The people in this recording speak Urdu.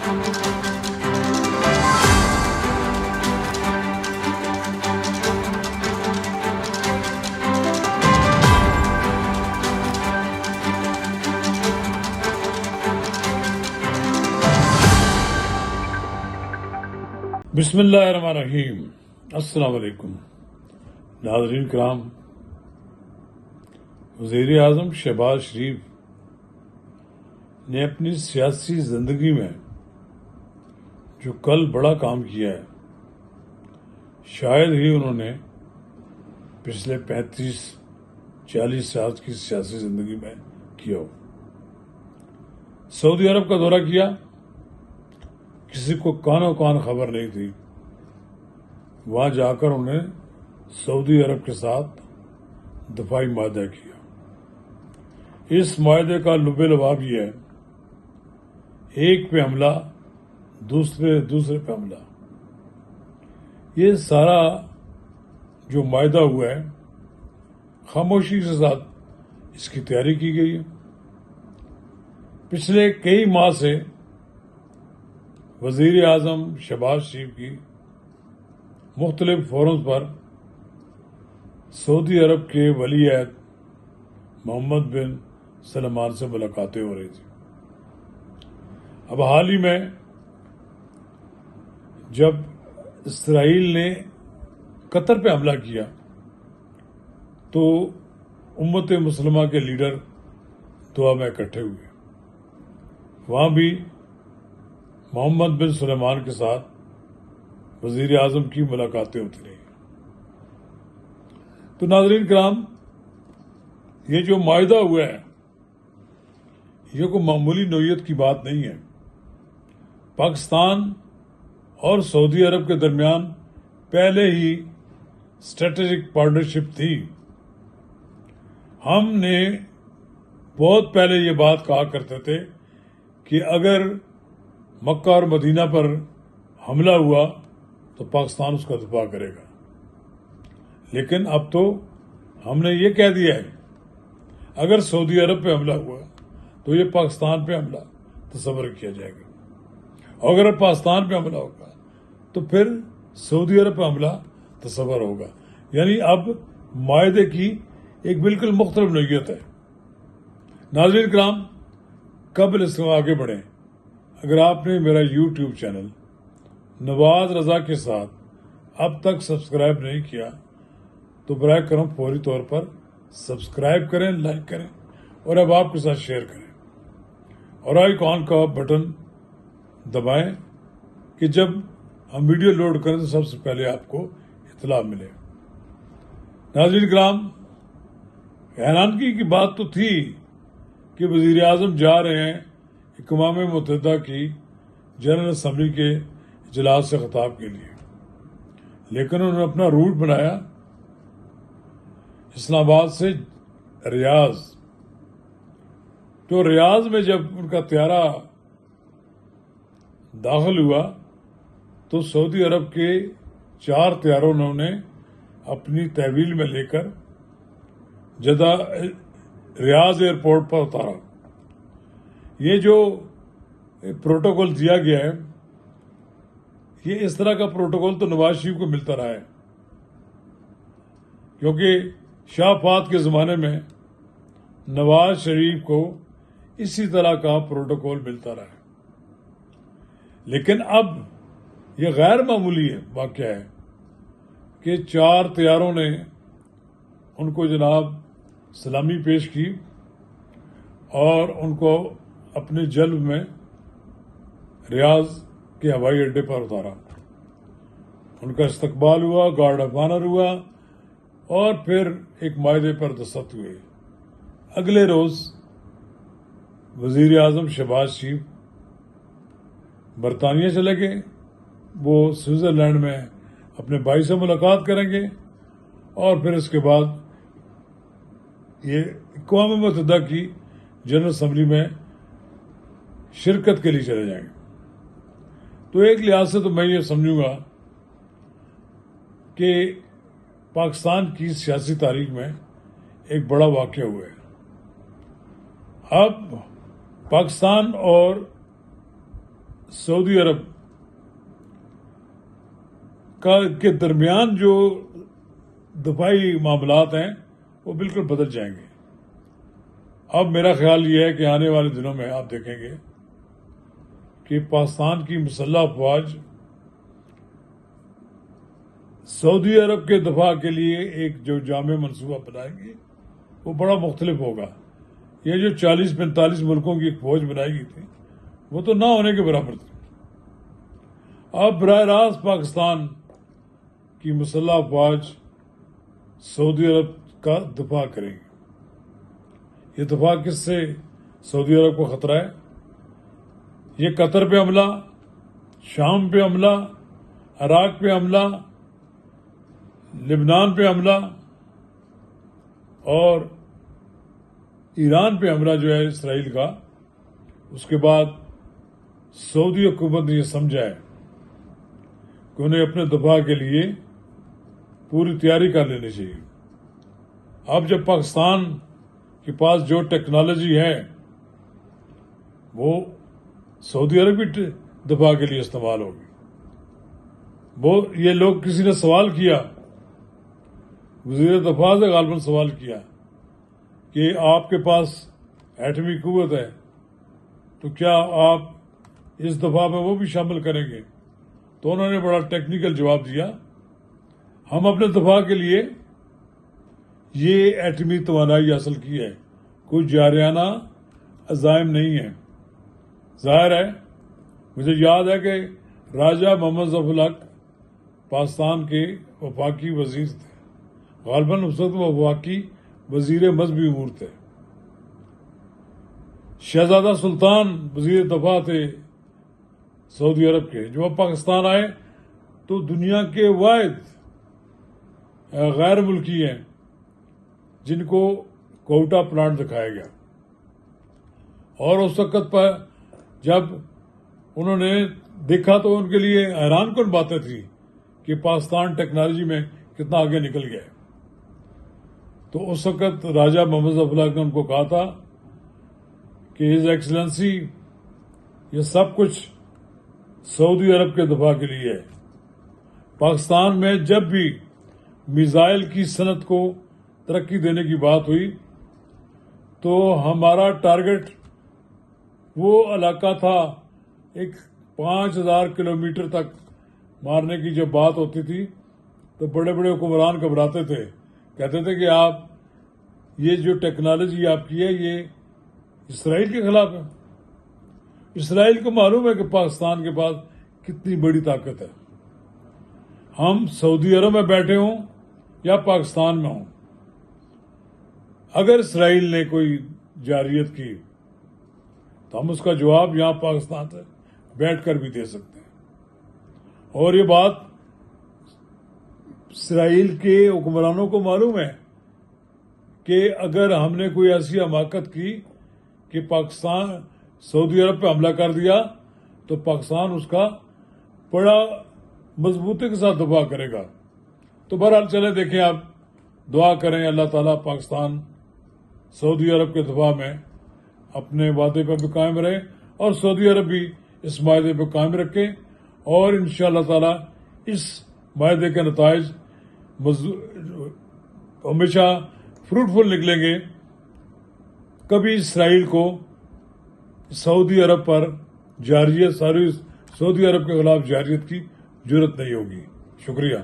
بسم اللہ الرحمن الرحیم۔ السلام علیکم ناظرین کرام، وزیر اعظم شہباز شریف نے اپنی سیاسی زندگی میں جو کل بڑا کام کیا ہے، شاید ہی انہوں نے پچھلے 35-40 سال کی سیاسی زندگی میں کیا ہو۔ سعودی عرب کا دورہ کیا، کسی کو کانوں کان خبر نہیں تھی، وہاں جا کر انہیں سعودی عرب کے ساتھ دفاعی معاہدہ کیا۔ اس معاہدے کا لب لباب یہ ہے، ایک پہ حملہ، دوسرے پہ حملہ۔ یہ سارا جو معاہدہ ہوا ہے، خاموشی کے ساتھ اس کی تیاری کی گئی ہے۔ پچھلے کئی ماہ سے وزیر اعظم شہباز شریف کی مختلف فورمز پر سعودی عرب کے ولی عہد محمد بن سلمان سے ملاقاتیں ہو رہی تھی۔ اب حال ہی میں جب اسرائیل نے قطر پہ حملہ کیا تو امت مسلمہ کے لیڈر دعا میں اکٹھے ہوئے، وہاں بھی محمد بن سلمان کے ساتھ وزیر اعظم کی ملاقاتیں ہوتی رہی۔ تو ناظرین کرام، یہ جو معاہدہ ہوا ہے یہ کوئی معمولی نوعیت کی بات نہیں ہے۔ پاکستان اور سعودی عرب کے درمیان پہلے ہی اسٹریٹجک پارٹنرشپ تھی۔ ہم نے بہت پہلے یہ بات کہا کرتے تھے کہ اگر مکہ اور مدینہ پر حملہ ہوا تو پاکستان اس کا دفاع کرے گا، لیکن اب تو ہم نے یہ کہہ دیا ہے اگر سعودی عرب پہ حملہ ہوا تو یہ پاکستان پہ حملہ تصور کیا جائے گا، اور اگر پاکستان پہ حملہ ہوگا تو پھر سعودی عرب پہ حملہ تصور ہوگا۔ یعنی اب معاہدے کی ایک بالکل مختلف نوعیت ہے۔ ناظرین کرام، قبل اس میں آگے بڑھیں، اگر آپ نے میرا یوٹیوب چینل نواز رضا کے ساتھ اب تک سبسکرائب نہیں کیا تو براہ کرم فوری طور پر سبسکرائب کریں، لائک کریں اور اب آپ کے ساتھ شیئر کریں، اور آئیکن کا بٹن دبائیں کہ جب ہم ویڈیو لوڈ کریں تو سب سے پہلے آپ کو اطلاع ملے۔ ناظرین کرام، حیرانگی کی بات تو تھی کہ وزیر اعظم جا رہے ہیں اقوام متحدہ کی جنرل اسمبلی کے اجلاس سے خطاب کے لیے، لیکن انہوں نے اپنا روٹ بنایا اسلام آباد سے ریاض۔ تو ریاض میں جب ان کا طیارہ داخل ہوا تو سعودی عرب کے 4 طیاروں نے اپنی تحویل میں لے کر جدہ ریاض ایئرپورٹ پر اتارا۔ یہ جو پروٹوکول دیا گیا ہے، یہ اس طرح کا پروٹوکول تو نواز شریف کو ملتا رہا ہے، کیونکہ شاہ فہد کے زمانے میں نواز شریف کو اسی طرح کا پروٹوکول ملتا رہا ہے۔ لیکن اب یہ غیر معمولی واقعہ ہے کہ 4 طیاروں نے ان کو جناب سلامی پیش کی اور ان کو اپنے جلب میں ریاض کے ہوائی اڈے پر اتارا۔ ان کا استقبال ہوا، گارڈ آف آنر ہوا، اور پھر ایک معاہدے پر دستخط ہوئے۔ اگلے روز وزیر اعظم شہباز شریف برطانیہ چلے گئے، وہ سوئٹزرلینڈ میں اپنے بھائی سے ملاقات کریں گے، اور پھر اس کے بعد یہ اقوام متحدہ کی جنرل اسمبلی میں شرکت کے لیے چلے جائیں گے۔ تو ایک لحاظ سے تو میں یہ سمجھوں گا کہ پاکستان کی سیاسی تاریخ میں ایک بڑا واقعہ ہوا ہے۔ اب پاکستان اور سعودی عرب کے درمیان جو دفاعی معاملات ہیں وہ بالکل بدل جائیں گے. اب میرا خیال یہ ہے کہ آنے والے دنوں میں آپ دیکھیں گے کہ پاکستان کی مسلح افواج سعودی عرب کے دفاع کے لیے ایک جو جامع منصوبہ بنائیں گی وہ بڑا مختلف ہوگا. یہ جو 40-45 ملکوں کی ایک فوج بنائی گئی تھی وہ تو نہ ہونے کے برابر تھی. اب براہ راست پاکستان کی مسلح افواج سعودی عرب کا دفاع کریں گی. یہ دفاع کس سے سعودی عرب کو خطرہ ہے؟ یہ قطر پہ حملہ، شام پہ حملہ، عراق پہ حملہ، لبنان پہ حملہ اور ایران پہ حملہ جو ہے اسرائیل کا، اس کے بعد سعودی حکومت نے یہ سمجھا ہے کہ انہیں اپنے دفاع کے لیے پوری تیاری کر لینی چاہیے. اب جب پاکستان کے پاس جو ٹیکنالوجی ہے وہ سعودی عرب کی دفاع کے لیے استعمال ہوگی. وہ یہ لوگ کسی نے سوال کیا، وزیر دفاع سے غالباً سوال کیا کہ آپ کے پاس ایٹمی قوت ہے تو کیا آپ اس دفاع میں وہ بھی شامل کریں گے؟ تو انہوں نے بڑا ٹیکنیکل جواب دیا، ہم اپنے دفاع کے لیے یہ ایٹمی توانائی حاصل کی ہے، کوئی جارحانہ عزائم نہیں ہے. ظاہر ہے مجھے یاد ہے کہ راجہ محمد ظفر الحق پاکستان کے وفاقی وزیر تھے، غالباً اس وقت وہ وفاقی وزیر مذہبی امور تھے. شہزادہ سلطان وزیر دفاع تھے سعودی عرب کے. جو اب پاکستان آئے تو دنیا کے واحد غیر ملکی ہیں جن کو کوئٹہ پلانٹ دکھایا گیا. اور اس وقت پر جب انہوں نے دیکھا تو ان کے لیے حیران کن باتیں تھیں کہ پاکستان ٹیکنالوجی میں کتنا آگے نکل گیا ہے. تو اس وقت راجہ محمد ظفر الحق نے ان کو کہا تھا کہ ہز ایکسلنسی یہ سب کچھ سعودی عرب کے دفاع کے لیے ہے. پاکستان میں جب بھی میزائل کی صنعت کو ترقی دینے کی بات ہوئی تو ہمارا ٹارگٹ وہ علاقہ تھا، ایک 5000 کلومیٹر تک مارنے کی جب بات ہوتی تھی تو بڑے بڑے حکمران گھبراتے تھے، کہتے تھے کہ آپ یہ جو ٹیکنالوجی آپ کی ہے یہ اسرائیل کے خلاف ہے. اسرائیل کو معلوم ہے کہ پاکستان کے پاس کتنی بڑی طاقت ہے. ہم سعودی عرب میں بیٹھے ہوں یا پاکستان میں ہوں، اگر اسرائیل نے کوئی جارحیت کی تو ہم اس کا جواب یہاں پاکستان سے بیٹھ کر بھی دے سکتے ہیں. اور یہ بات اسرائیل کے حکمرانوں کو معلوم ہے کہ اگر ہم نے کوئی ایسی حماقت کی کہ پاکستان سعودی عرب پہ حملہ کر دیا تو پاکستان اس کا بڑا مضبوطی کے ساتھ دفاع کرے گا. تو بہرحال چلے دیکھیں، آپ دعا کریں اللہ تعالیٰ پاکستان سعودی عرب کے دفاع میں اپنے وعدے پہ بھی قائم رہے اور سعودی عرب بھی اس معاہدے پہ قائم رکھے، اور انشاءاللہ تعالیٰ اس معاہدے کے نتائج ہمیشہ فروٹفل نکلیں گے. کبھی اسرائیل کو سعودی عرب پر جارحیت سعودی عرب کے خلاف جارحیت کی جرت نہیں ہوگی. شکریہ.